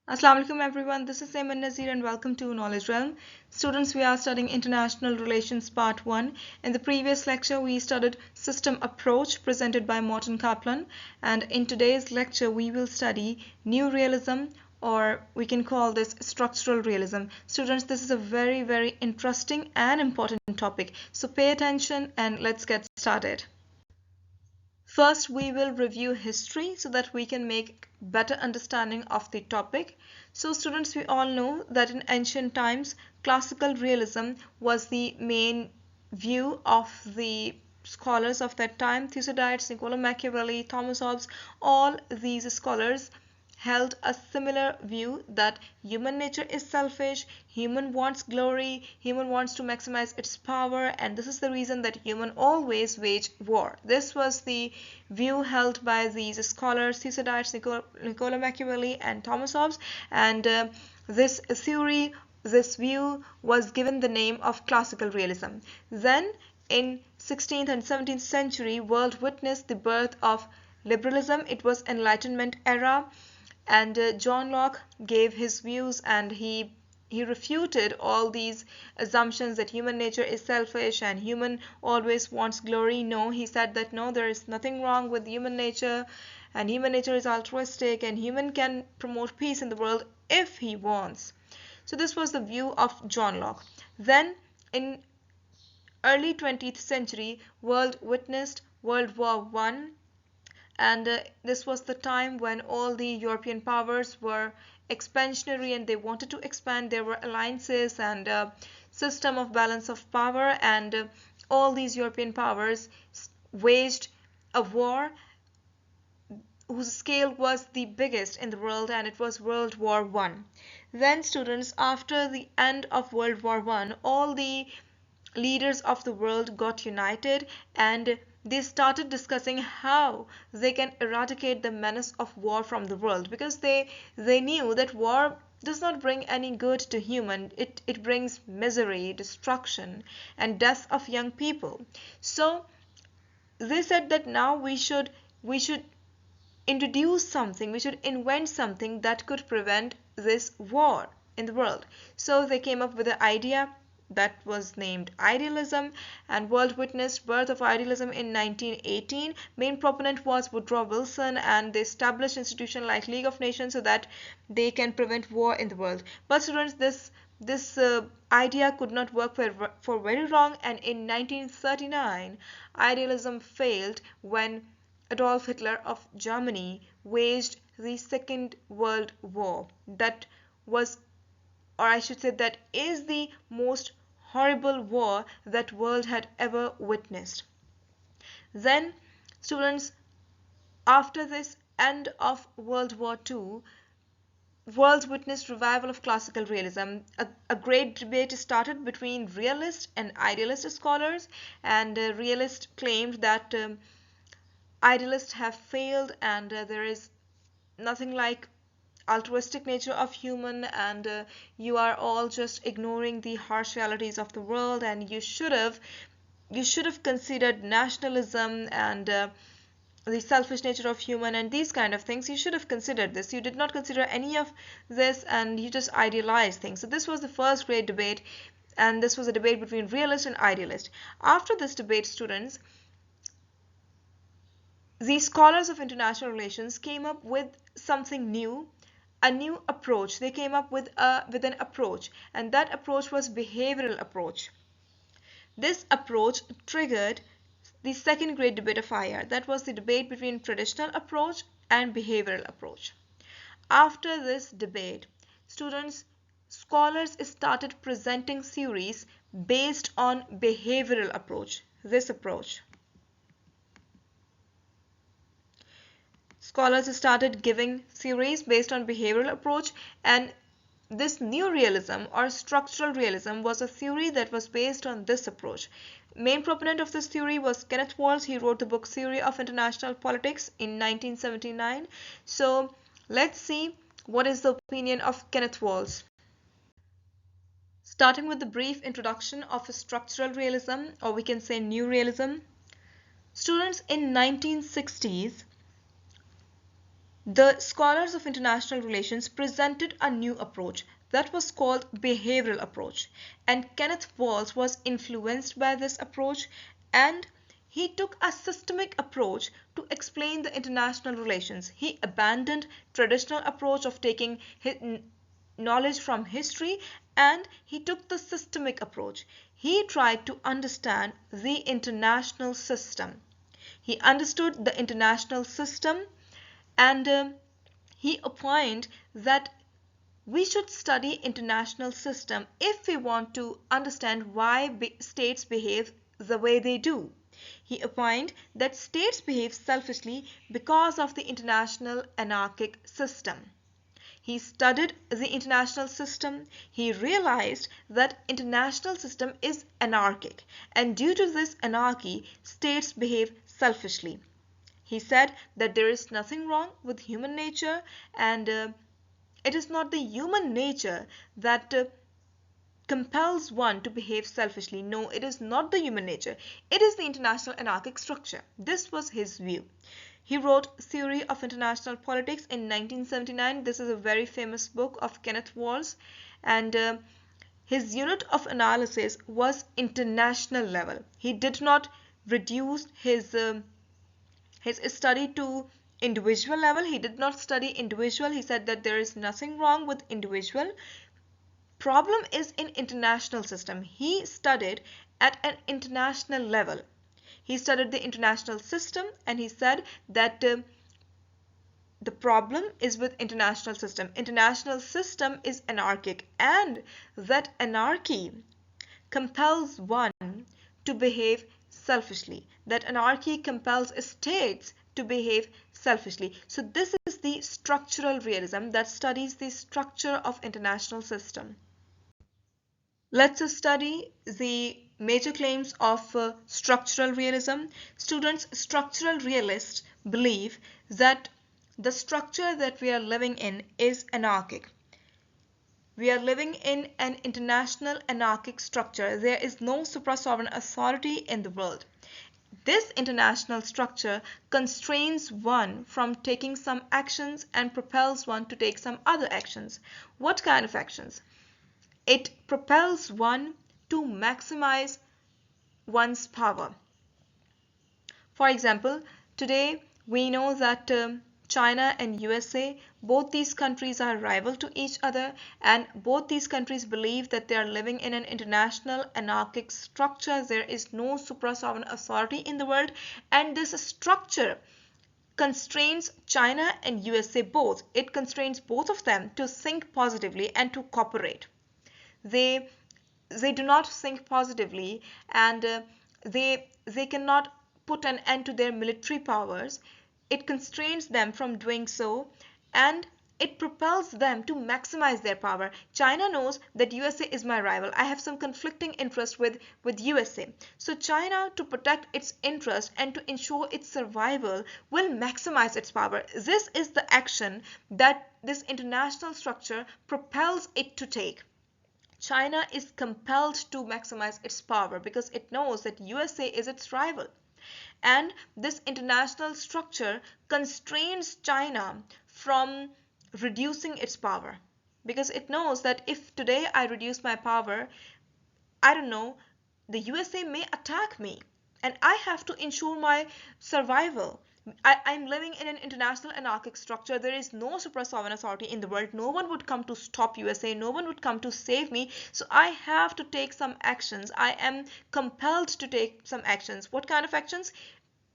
Assalamu alaikum everyone, this is Ayman Nazir and welcome to Knowledge Realm. Students, we are studying International Relations Part 1. In the previous lecture, we studied System Approach presented by Morton Kaplan, and in today's lecture, we will study Neo-Realism, or we can call this structural realism. Students, this is a very interesting and important topic, so pay attention and let's get started. First, we will review history so that we can make better understanding of the topic. So students, we all know that in ancient times, classical realism was the main view of the scholars of that time. Thucydides, Niccolo Machiavelli, Thomas Hobbes, all these scholars held a similar view that human nature is selfish, human wants glory, human wants to maximize its power, and this is the reason that human always wage war. This was the view held by these scholars, Thucydides, Niccolo Machiavelli, and Thomas Hobbes, and this theory, this view was given the name of classical realism. Then in 16th and 17th century, world witnessed the birth of liberalism. It was Enlightenment era, and John Locke gave his views, and he refuted all these assumptions that human nature is selfish and human always wants glory. No, he said that no, there is nothing wrong with human nature, and human nature is altruistic, and human can promote peace in the world if he wants. So this was the view of John Locke. Then in early 20th century, world witnessed World War I, and this was the time when all the European powers were expansionary and they wanted to expand. There were alliances and a system of balance of power, and all these European powers waged a war whose scale was the biggest in the world, and it was World War I. Then students, after the end of World War I, all the leaders of the world got united and they started discussing how they can eradicate the menace of war from the world, because they knew that war does not bring any good to human. It brings misery, destruction, and death of young people. So they said that now we should introduce something, we should invent something that could prevent this war in the world. So they came up with an idea that was named idealism, and world witnessed birth of idealism in 1918. Main proponent was Woodrow Wilson, and they established institution like League of Nations so that they can prevent war in the world. But students, this idea could not work for very long, and in 1939 idealism failed when Adolf Hitler of Germany waged the Second World War. That was, or I should say, that is the most horrible war that world had ever witnessed. Then students, after this end of World War II, world witnessed revival of classical realism. A great debate started between realist and idealist scholars, and realists claimed that idealists have failed, and there is nothing like altruistic nature of human, and you are all just ignoring the harsh realities of the world, and you should have considered nationalism and the selfish nature of human and these kind of things. You should have considered this. You did not consider any of this, and you just idealized things. So this was the first great debate, and this was a debate between realist and idealist. After this debate, students, the scholars of international relations came up with something new, a new approach. They came up with an approach, and that approach was behavioral approach. This approach triggered the second great debate of IR. That was the debate between traditional approach and behavioral approach. After this debate, students, scholars started presenting theories based on behavioral approach. This approach, scholars started giving theories based on behavioral approach, and this new realism or structural realism was a theory that was based on this approach. Main proponent of this theory was Kenneth Waltz. He wrote the book Theory of International Politics in 1979. So let's see what is the opinion of Kenneth Waltz. Starting with the brief introduction of structural realism, or we can say new realism. Students, in 1960s, The scholars of international relations presented a new approach that was called behavioral approach, and Kenneth Waltz was influenced by this approach, and he took a systemic approach to explain the international relations. He abandoned traditional approach of taking knowledge from history, and he took the systemic approach. He tried to understand the international system. He understood the international system, and he opined that we should study international system if we want to understand why states behave the way they do. He opined that states behave selfishly because of the international anarchic system. He studied the international system. He realized that international system is anarchic, and due to this anarchy, states behave selfishly. He said that there is nothing wrong with human nature, and it is not the human nature that compels one to behave selfishly. No, it is not the human nature. It is the international anarchic structure. This was his view. He wrote Theory of International Politics in 1979. This is a very famous book of Kenneth Waltz, and his unit of analysis was international level. He did not reduce his study to individual level. He did not study individual. He said that there is nothing wrong with individual. Problem is in international system. He studied at an international level. He studied the international system, and he said that the problem is with international system. International system is anarchic, and that anarchy compels one to behave selfishly. That anarchy compels states to behave selfishly. So this is the structural realism that studies the structure of international system. Let's study the major claims of structural realism. Students, structural realists believe that the structure that we are living in is anarchic. We are living in an international anarchic structure. There is no supra-sovereign authority in the world. This international structure constrains one from taking some actions and propels one to take some other actions. What kind of actions? It propels one to maximize one's power. For example, today we know that China and USA, both these countries are rival to each other, and both these countries believe that they are living in an international anarchic structure. There is no supra-sovereign authority in the world, and this structure constrains China and USA both. It constrains both of them to think positively and to cooperate. They do not think positively, and they cannot put an end to their military powers. It constrains them from doing so, and it propels them to maximize their power. China knows that USA is my rival. I have some conflicting interest with USA. So China, to protect its interest and to ensure its survival, will maximize its power. This is the action that this international structure propels it to take. China is compelled to maximize its power because it knows that USA is its rival. And this international structure constrains China from reducing its power because it knows that if today I reduce my power, I don't know, the USA may attack me, and I have to ensure my survival. I'm living in an international anarchic structure. There is no supra-sovereign authority in the world. No one would come to stop USA. No one would come to save me. So I have to take some actions. I am compelled to take some actions. What kind of actions?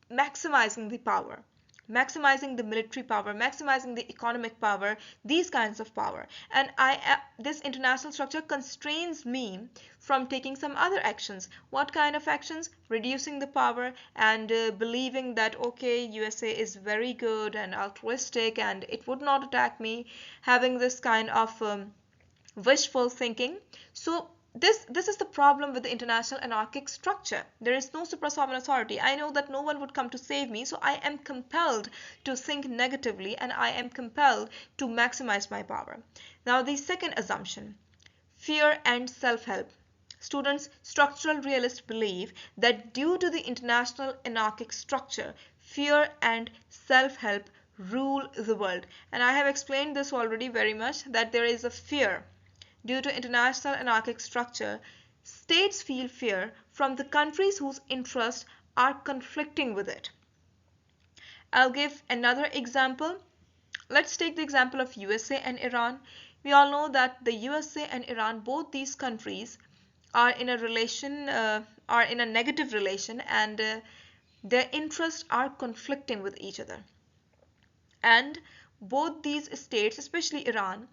Maximizing the power, maximizing the military power, maximizing the economic power, these kinds of power. And this international structure constrains me from taking some other actions. What kind of actions? Reducing the power and believing that okay, USA is very good and altruistic and it would not attack me, having this kind of wishful thinking. So this is the problem with the international anarchic structure. There is no supra-sovereign authority. I know that no one would come to save me, so I am compelled to think negatively and I am compelled to maximize my power. Now the second assumption, fear and self-help. Students, structural realists believe that due to the international anarchic structure, fear and self-help rule the world. And I have explained this already very much, that there is a fear due to international anarchic structure. States feel fear from the countries whose interests are conflicting with it. I'll give another example. Let's take the example of USA and Iran. We all know that the USA and Iran, both these countries are in a relation, are in a negative relation, and their interests are conflicting with each other. And both these states, especially Iran,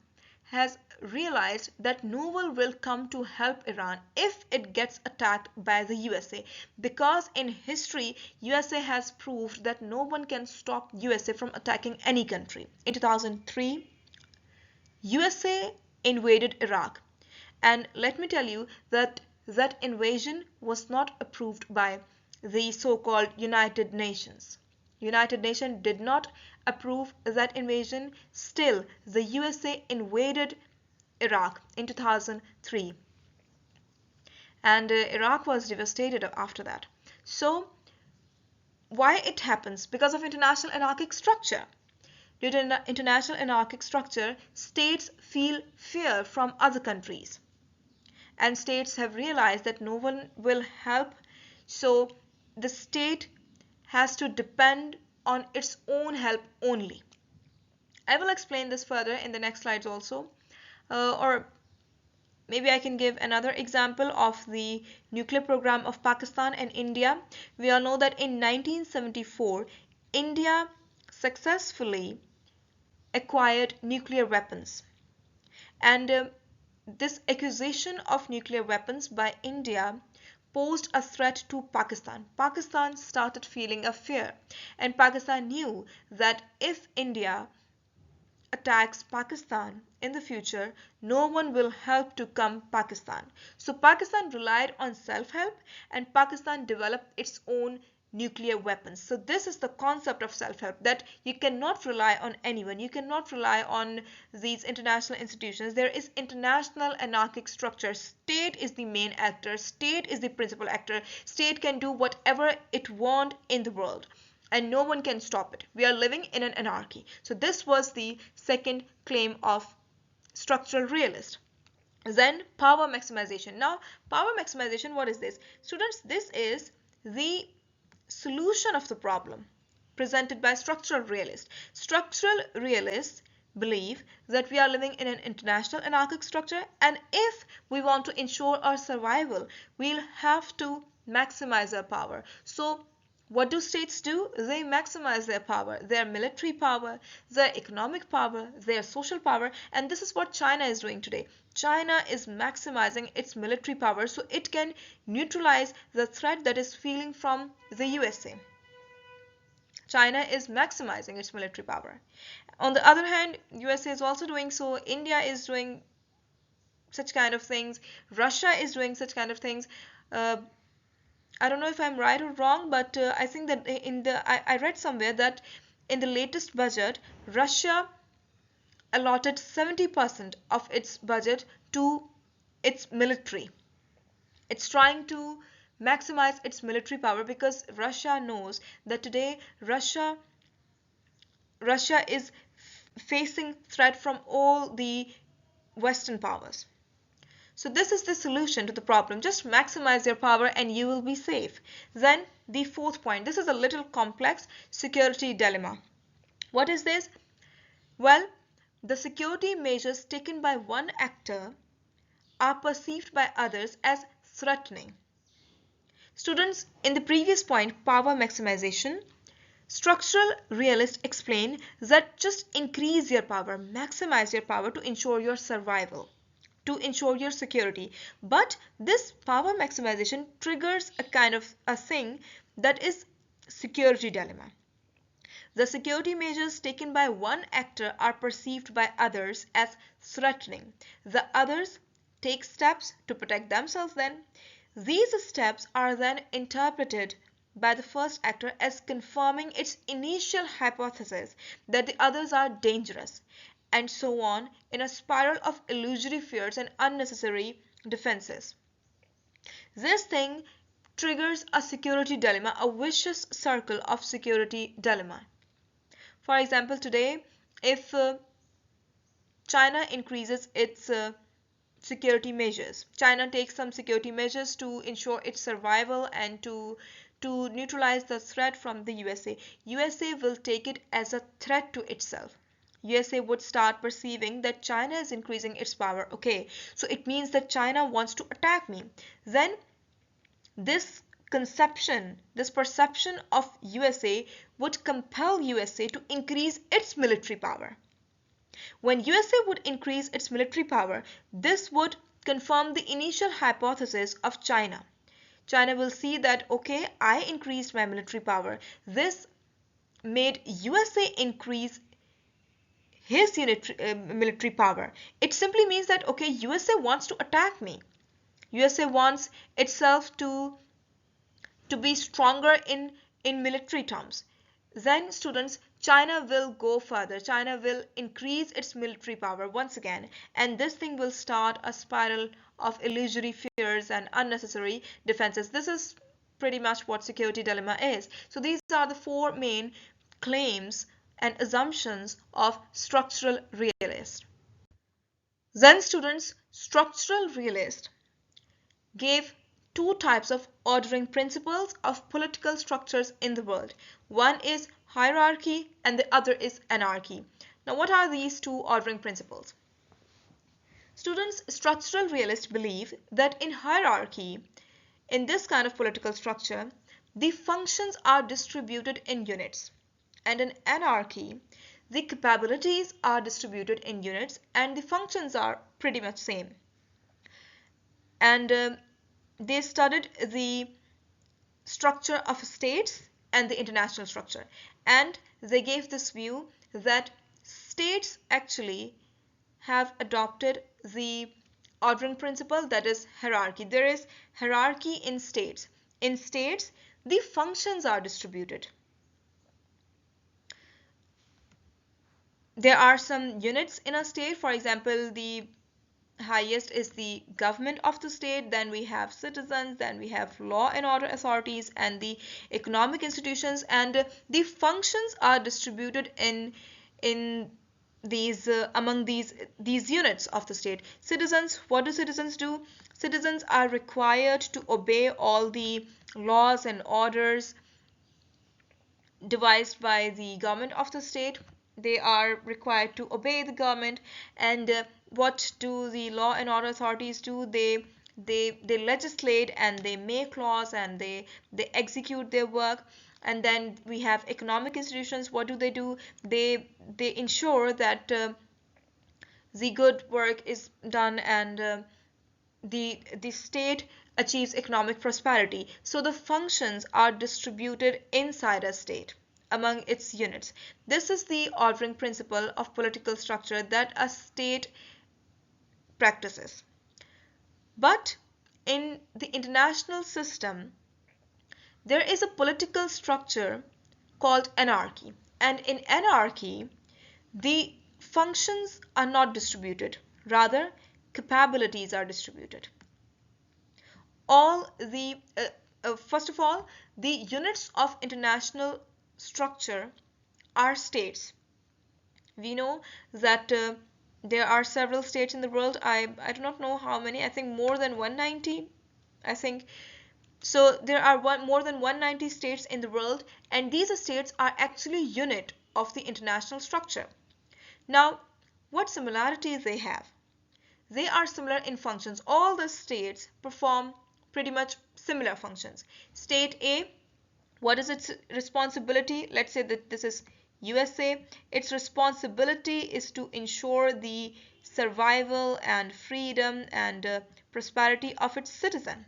has realized that no one will come to help Iran if it gets attacked by the USA, because in history USA has proved that no one can stop USA from attacking any country. In 2003, USA invaded Iraq, and let me tell you that that invasion was not approved by the so-called United Nations. United Nations did not approve that invasion. Still, the USA invaded Iraq in 2003, and Iraq was devastated after that. So why it happens? Because of international anarchic structure. Due to international anarchic structure, states feel fear from other countries, and states have realized that no one will help, so the state has to depend on its own help only. I will explain this further in the next slides also, or maybe I can give another example of the nuclear program of Pakistan and India. We all know that in 1974, India successfully acquired nuclear weapons, and this acquisition of nuclear weapons by India posed a threat to Pakistan. Pakistan started feeling a fear, and Pakistan knew that if India attacks Pakistan in the future, no one will help to come Pakistan. So Pakistan relied on self-help, and Pakistan developed its own nuclear weapons. So this is the concept of self-help, that you cannot rely on anyone, you cannot rely on these international institutions. There is international anarchic structure. State is the main actor, state is the principal actor, state can do whatever it wants in the world, and no one can stop it. We are living in an anarchy. So this was the second claim of structural realist. Then power maximization. Now power maximization, what is this? Students, this is the solution of the problem presented by structural realists. Structural realists believe that we are living in an international anarchic structure, and if we want to ensure our survival, we'll have to maximize our power. So what do states do? They maximize their power, their military power, their economic power, their social power, and this is what China is doing today. China is maximizing its military power so it can neutralize the threat that is feeling from the USA. China is maximizing its military power. On the other hand, USA is also doing so, India is doing such kind of things, Russia is doing such kind of things. I don't know if I'm right or wrong, but I think that I read somewhere that in the latest budget, Russia allotted 70% of its budget to its military. It's trying to maximize its military power because Russia knows that today Russia is facing threat from all the Western powers. So this is the solution to the problem. Just maximize your power and you will be safe. Then the fourth point. This is a little complex. Security dilemma. What is this? Well, the security measures taken by one actor are perceived by others as threatening. Students, in the previous point, power maximization, structural realists explain that just increase your power, maximize your power to ensure your survival, to ensure your security. But this power maximization triggers a kind of a thing that is security dilemma. The security measures taken by one actor are perceived by others as threatening. The others take steps to protect themselves then. These steps are then interpreted by the first actor as confirming its initial hypothesis that the others are dangerous, and so on in a spiral of illusory fears and unnecessary defenses. This thing triggers a security dilemma, a vicious circle of security dilemma. For example, today, if China increases its security measures, China takes some security measures to ensure its survival and to neutralize the threat from the USA. USA will take it as a threat to itself. USA would start perceiving that China is increasing its power. Okay, so it means that China wants to attack me. Then this conception, this perception of USA would compel USA to increase its military power. When USA would increase its military power, this would confirm the initial hypothesis of China. China will see that, okay, I increased my military power. This made USA increase his military power. It simply means that, okay, USA wants to attack me. USA wants itself to be stronger in military terms. Then students, China will go further. China will increase its military power once again, and this thing will start a spiral of illusory fears and unnecessary defenses. This is pretty much what security dilemma is. So these are the four main claims and assumptions of structural realist. Then students, structural realist gave two types of ordering principles of political structures in the world. One is hierarchy and the other is anarchy. Now, what are these two ordering principles? Students, structural realists believe that in hierarchy, in this kind of political structure, the functions are distributed in units. And in anarchy, the capabilities are distributed in units and the functions are pretty much same. And they studied the structure of states and the international structure, and they gave this view that states actually have adopted the ordering principle, that is hierarchy. There is hierarchy in states. In states, the functions are distributed. There are some units in a state. For example, the highest is the government of the state, then we have citizens, then we have law and order authorities and the economic institutions, and the functions are distributed in these among these units of the state. Citizens, what do citizens do? Citizens are required to obey all the laws and orders devised by the government of the state. They are required to obey the government, and what do the law and order authorities do? They legislate and they make laws and they execute their work. And then we have economic institutions. What do? They ensure that the good work is done and the state achieves economic prosperity. So the functions are distributed inside a state among its units. This is the ordering principle of political structure that a state practices. But in the international system, there is a political structure called anarchy. And in anarchy, the functions are not distributed. Rather, capabilities are distributed. First of all, the units of international structure are states. We know that there are several states in the world. I do not know how many. I think more than 190. I think so. There are more than 190 states in the world, and these states are actually unit of the international structure. Now, what similarities they have? They are similar in functions. All the states perform pretty much similar functions. State A, what is its responsibility? Let's say that this is USA. Its responsibility is to ensure the survival and freedom and prosperity of its citizen.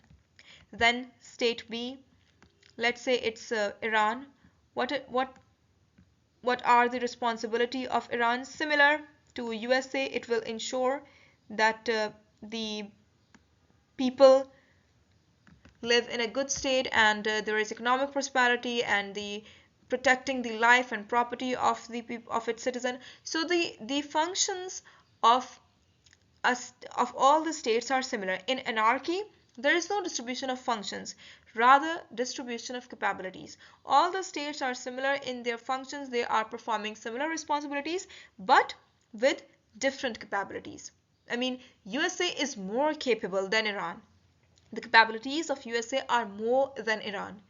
Then state B, let's say it's Iran. What are the responsibility of Iran? Similar to USA, it will ensure that the people live in a good state and there is economic prosperity and the protecting the life and property of its citizen. So the functions of all the states are similar. In anarchy, There is no distribution of functions, rather distribution of capabilities. All the states are similar in their functions, they are performing similar responsibilities, but with different capabilities. I mean, USA is more capable than Iran. The capabilities of USA are more than Iran.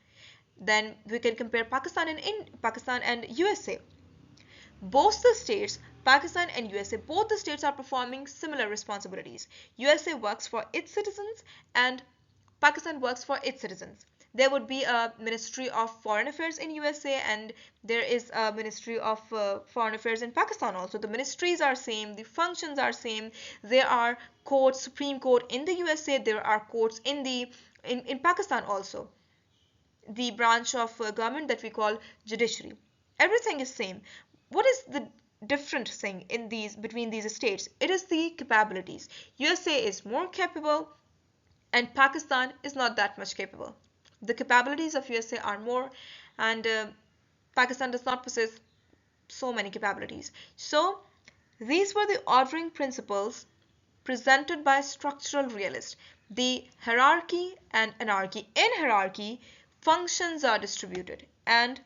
Then we can compare Pakistan and USA. Both the states, Pakistan and USA, both the states are performing similar responsibilities. USA works for its citizens and Pakistan works for its citizens. There would be a Ministry of Foreign Affairs in USA and there is a Ministry of Foreign Affairs in Pakistan also. The ministries are same, the functions are same. There are courts, Supreme Court in the USA, there are courts in Pakistan also. The branch of government that we call judiciary. Everything is same. What is the different thing in these between these states? It is the capabilities. USA is more capable and Pakistan is not that much capable. The capabilities of USA are more and Pakistan does not possess so many capabilities. So these were the ordering principles presented by structural realists. The hierarchy and anarchy. In hierarchy, functions are distributed and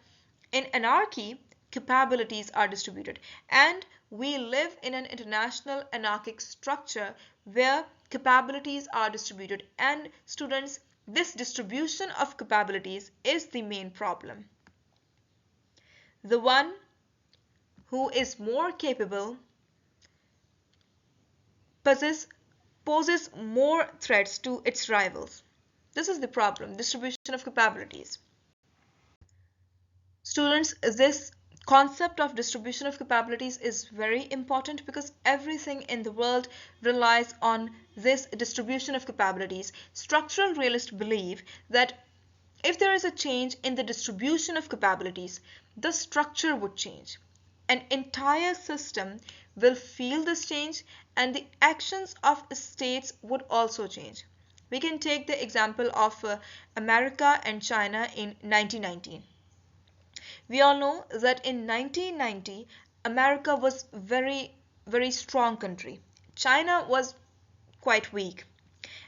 in anarchy, capabilities are distributed. And we live in an international anarchic structure where capabilities are distributed. And students, this distribution of capabilities is the main problem. The one who is more capable poses more threats to its rivals. This is the problem, distribution of capabilities. Students, this concept of distribution of capabilities is very important because everything in the world relies on this distribution of capabilities. Structural realists believe that if there is a change in the distribution of capabilities, the structure would change. An entire system will feel this change and the actions of states would also change. We can take the example of America and China in 1919. We all know that in 1990, America was very strong country. China was quite weak.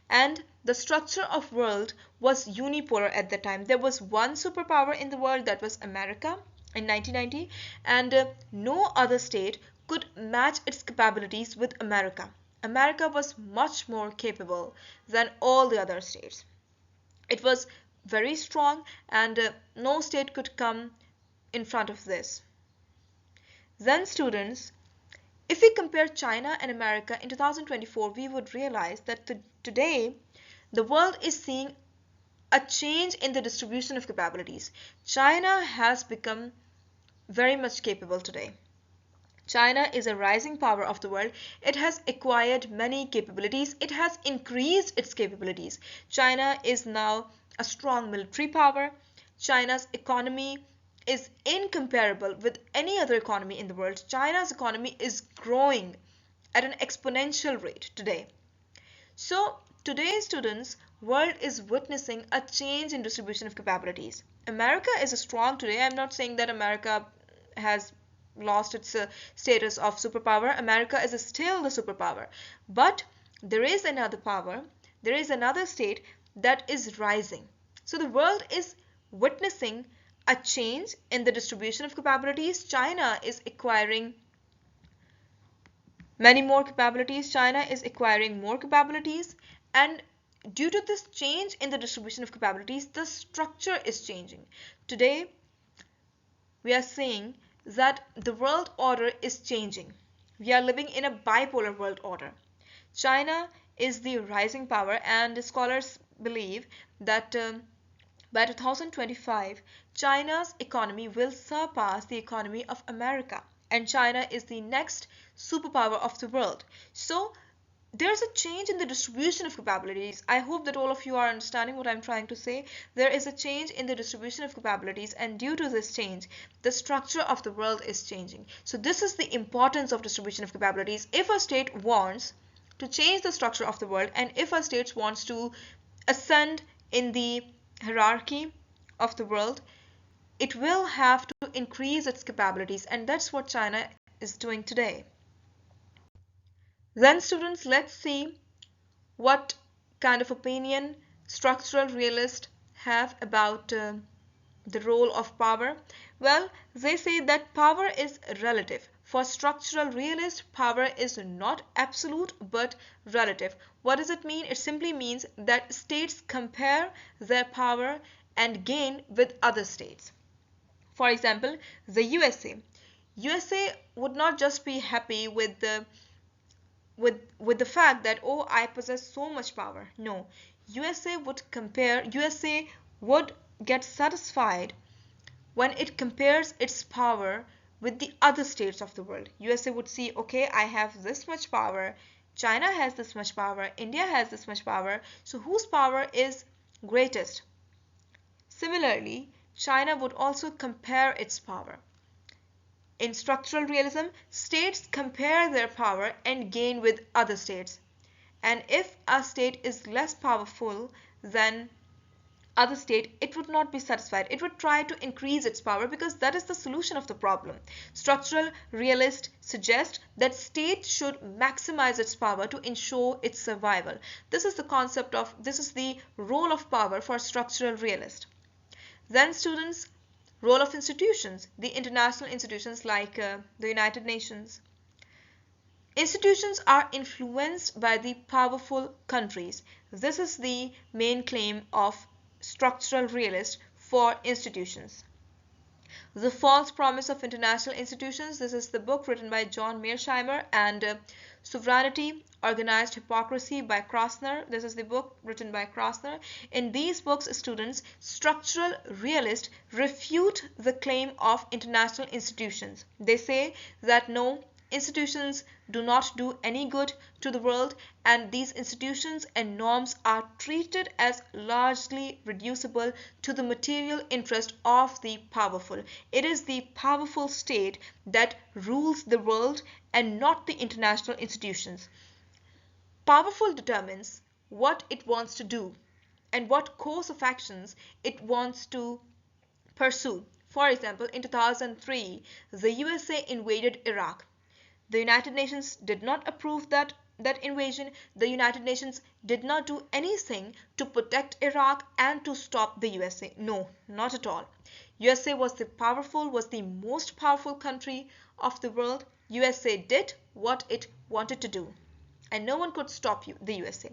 And the structure of world was unipolar at the time. There was one superpower in the world, that was America in 1990, and no other state could match its capabilities with America. America was much more capable than all the other states. It was very strong and no state could come in front of this. Then students, if we compare China and America in 2024, we would realize that today the world is seeing a change in the distribution of capabilities. China has become very much capable today. China is a rising power of the world. It has acquired many capabilities. It has increased its capabilities. China is now a strong military power. China's economy is incomparable with any other economy in the world. China's economy is growing at an exponential rate today. So today, students, world is witnessing a change in distribution of capabilities. America is strong today. I'm not saying that America has lost its status of superpower. America is still the superpower. But there is another power, there is another state that is rising. So the world is witnessing a change in the distribution of capabilities. China is acquiring many more capabilities. China is acquiring more capabilities, and due to this change in the distribution of capabilities, the structure is changing. Today, we are seeing that the world order is changing. We are living in a bipolar world order. China is the rising power, and scholars believe that by 2025, China's economy will surpass the economy of America, and China is the next superpower of the world. So there's a change in the distribution of capabilities. I hope that all of you are understanding what I'm trying to say. There is a change in the distribution of capabilities, and due to this change, the structure of the world is changing. So this is the importance of distribution of capabilities. If a state wants to change the structure of the world, and if a state wants to ascend in the hierarchy of the world, it will have to increase its capabilities, and that's what China is doing today. Then students, let's see what kind of opinion structural realists have about the role of power? Well, they say that power is relative. For structural realists, power is not absolute but relative. What does it mean? It simply means that states compare their power and gain with other states. For example, the USA. USA would not just be happy with the fact that, oh, I possess so much power. No, USA would get satisfied when it compares its power with the other states of the world. USA would see, okay, I have this much power, China has this much power, India has this much power, so whose power is greatest? Similarly, China would also compare its power. In structural realism, states compare their power and gain with other states. And if a state is less powerful than other state, it would not be satisfied. It would try to increase its power because that is the solution of the problem. Structural realists suggest that state should maximize its power to ensure its survival. This is the role of power for structural realists. Then students, role of institutions, the international institutions like the United Nations. Institutions are influenced by the powerful countries. This is the main claim of structural realists for institutions. The False Promise of International Institutions. This is the book written by John Mearsheimer, and Sovereignty, Organized Hypocrisy by Krasner. This is the book written by Krasner. In these books, students, structural realists refute the claim of international institutions. They say that no, institutions do not do any good to the world, and these institutions and norms are treated as largely reducible to the material interest of the powerful. It is the powerful state that rules the world and not the international institutions. Powerful determines what it wants to do and what course of actions it wants to pursue. For example, in 2003, the USA invaded Iraq. The United Nations did not approve that invasion. The United Nations did not do anything to protect Iraq and to stop the USA. No, not at all. USA was the most powerful country of the world. USA did what it wanted to do, and no one could stop the USA.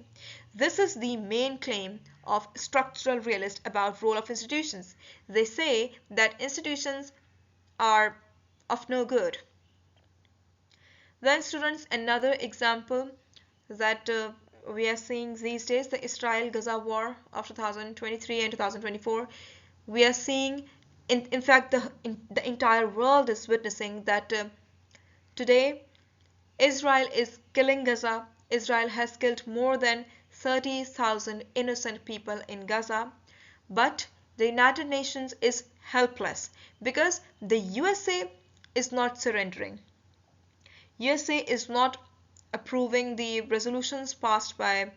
This is the main claim of structural realists about role of institutions. They say that institutions are of no good. Then students, another example that we are seeing these days, the Israel-Gaza war of 2023 and 2024. We are seeing, in fact, the entire world is witnessing that today Israel is killing Gaza. Israel has killed more than 30,000 innocent people in Gaza, but the United Nations is helpless because the USA is not surrendering. USA is not approving the resolutions passed by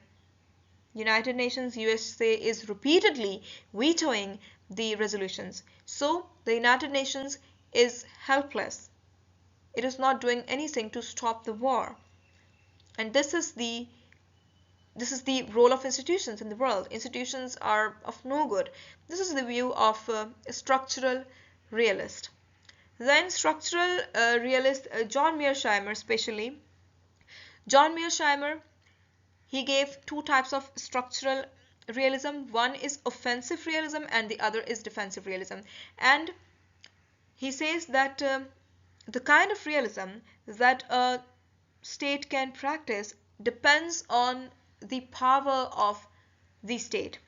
United Nations. USA is repeatedly vetoing the resolutions. So the United Nations is helpless. It is not doing anything to stop the war. And this is the role of institutions in the world. Institutions are of no good. This is the view of a structural realist. Then structural realist John Mearsheimer, especially. John Mearsheimer, he gave two types of structural realism. One is offensive realism and the other is defensive realism. And he says that the kind of realism that a state can practice depends on the power of the state.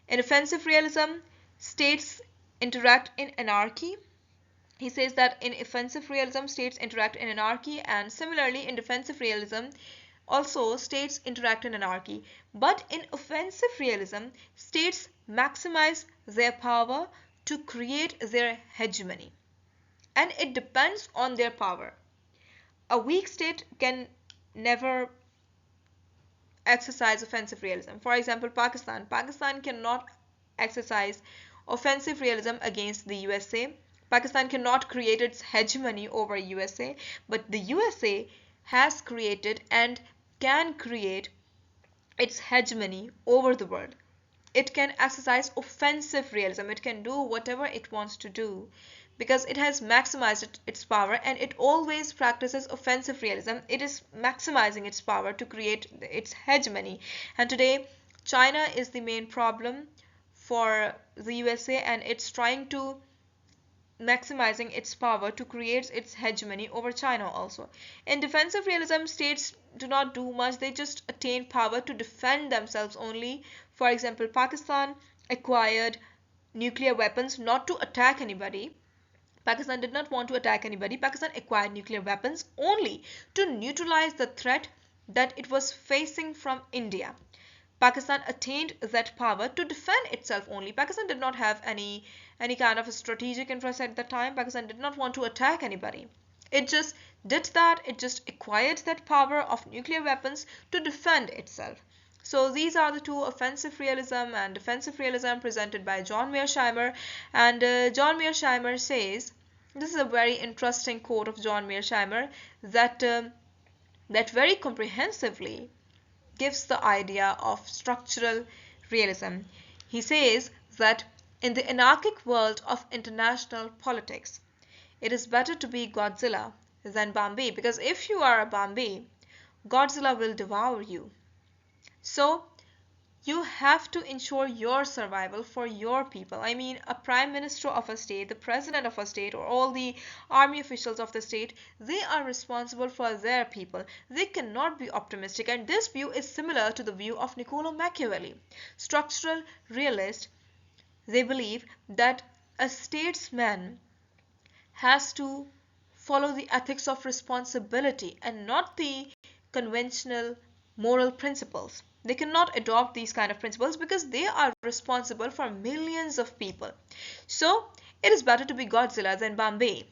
In offensive realism, states interact in anarchy. He says that in offensive realism, states interact in anarchy, and similarly in defensive realism, also states interact in anarchy. But in offensive realism, states maximize their power to create their hegemony, and it depends on their power. A weak state can never exercise offensive realism. For example, Pakistan cannot exercise offensive realism against the USA. Pakistan cannot create its hegemony over USA, but the USA has created and can create its hegemony over the world. It can exercise offensive realism. It can do whatever it wants to do because it has maximized its power, and it always practices offensive realism. It is maximizing its power to create its hegemony. And today, China is the main problem for the USA, and it's trying to maximizing its power to create its hegemony over China also. In defensive realism, states do not do much, they just attain power to defend themselves only. For example, Pakistan acquired nuclear weapons not to attack anybody. Pakistan did not want to attack anybody. Pakistan acquired nuclear weapons only to neutralize the threat that it was facing from India. Pakistan attained that power to defend itself only. Pakistan did not have any kind of a strategic interest at the time. Pakistan did not want to attack anybody. It just did that. It just acquired that power of nuclear weapons to defend itself. So these are the two, offensive realism and defensive realism, presented by John Mearsheimer. And John Mearsheimer says, this is a very interesting quote of John Mearsheimer that very comprehensively gives the idea of structural realism. He says that in the anarchic world of international politics, it is better to be Godzilla than Bombay, because if you are a Bombay, Godzilla will devour you. So you have to ensure your survival for your people. I mean, a prime minister of a state, the president of a state, or all the army officials of the state, they are responsible for their people. They cannot be optimistic, and this view is similar to the view of Niccolo Machiavelli. Structural realists, they believe that a statesman has to follow the ethics of responsibility and not the conventional moral principles. They cannot adopt these kind of principles because they are responsible for millions of people. So it is better to be Godzilla than Bombay.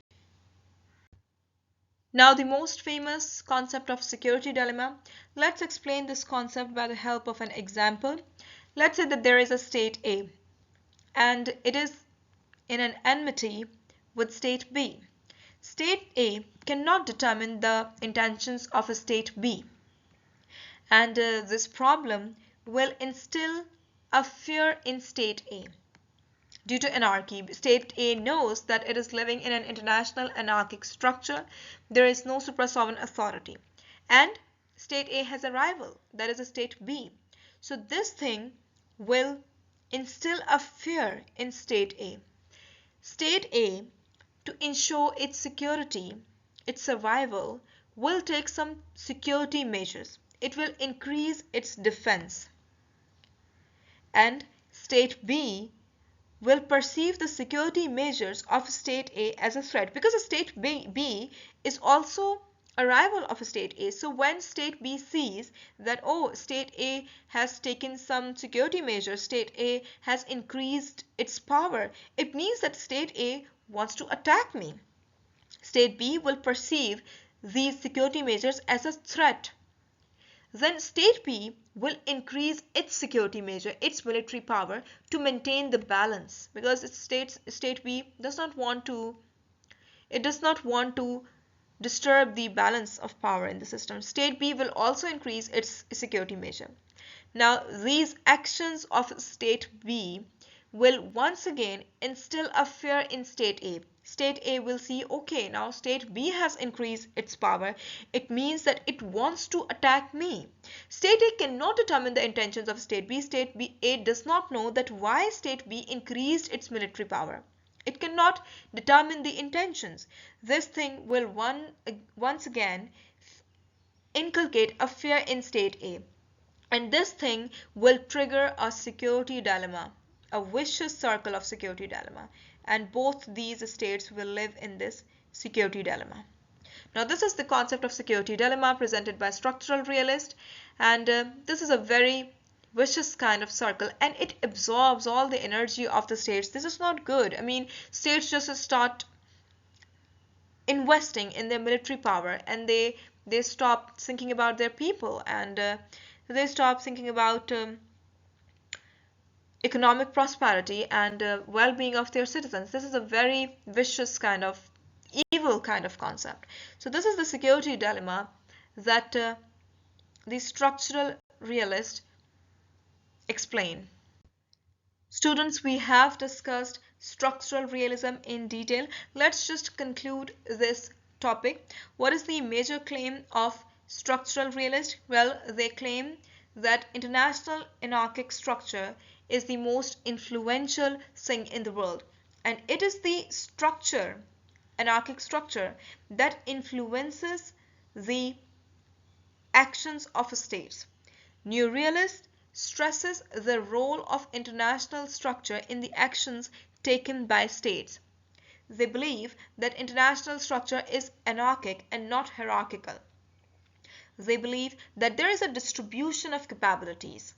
Now, the most famous concept of security dilemma. Let's explain this concept by the help of an example. Let's say that there is a state A and it is in an enmity with state B. State A cannot determine the intentions of a state B. And this problem will instill a fear in state A. Due to anarchy, state A knows that it is living in an international anarchic structure. There is no supra-sovereign authority. And state A has a rival, that is a state B. So this thing will instill a fear in state A. State A, to ensure its security, its survival, will take some security measures. It will increase its defense. And state B will perceive the security measures of state A as a threat, because a state B is also a rival of a state A. So when state B sees that, oh, state A has taken some security measures, state A has increased its power, it means that state A wants to attack me. State B will perceive these security measures as a threat. Then state B will increase its security measure, its military power, to maintain the balance, because state B does not want to disturb the balance of power in the system. State B will also increase its security measure. Now, these actions of state B will once again instill a fear in state A. State A will see, okay, now state B has increased its power. It means that it wants to attack me. State A cannot determine the intentions of state B. State A does not know that why state B increased its military power. It cannot determine the intentions. This thing will once again inculcate a fear in state A. And this thing will trigger a security dilemma, a vicious circle of security dilemma. And both these states will live in this security dilemma. Now, this is the concept of security dilemma presented by structural realist, and this is a very vicious kind of circle, and it absorbs all the energy of the states. This is not good. I mean, states just start investing in their military power, and they stop thinking about their people, and they stop thinking about economic prosperity and well-being of their citizens. This is a very vicious kind of evil kind of concept. So this is the security dilemma that the structural realist Explain. Students, we have discussed structural realism in detail. Let's just conclude this topic. What is the major claim of structural realist? Well, they claim that international anarchic structure is the most influential thing in the world, and it is the structure, anarchic structure, that influences the actions of states. Neo-realist stresses the role of international structure in the actions taken by states. They believe that international structure is anarchic and not hierarchical. They believe that there is a distribution of capabilities.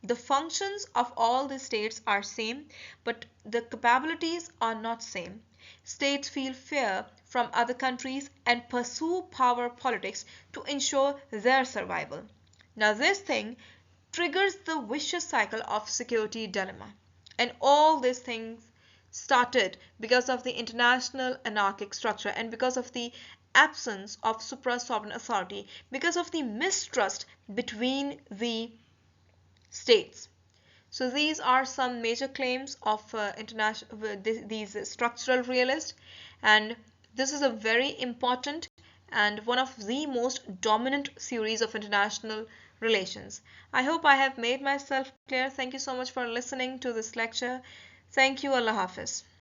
The functions of all the states are same, but the capabilities are not same. States feel fear from other countries and pursue power politics to ensure their survival. Now this thing triggers the vicious cycle of security dilemma. And all these things started because of the international anarchic structure and because of the absence of supra-sovereign authority, because of the mistrust between the states. So these are some major claims of these structural realists, and this is a very important and one of the most dominant theories of international relations. I hope I have made myself clear. Thank you so much for listening to this lecture. Thank you. Allah Hafiz.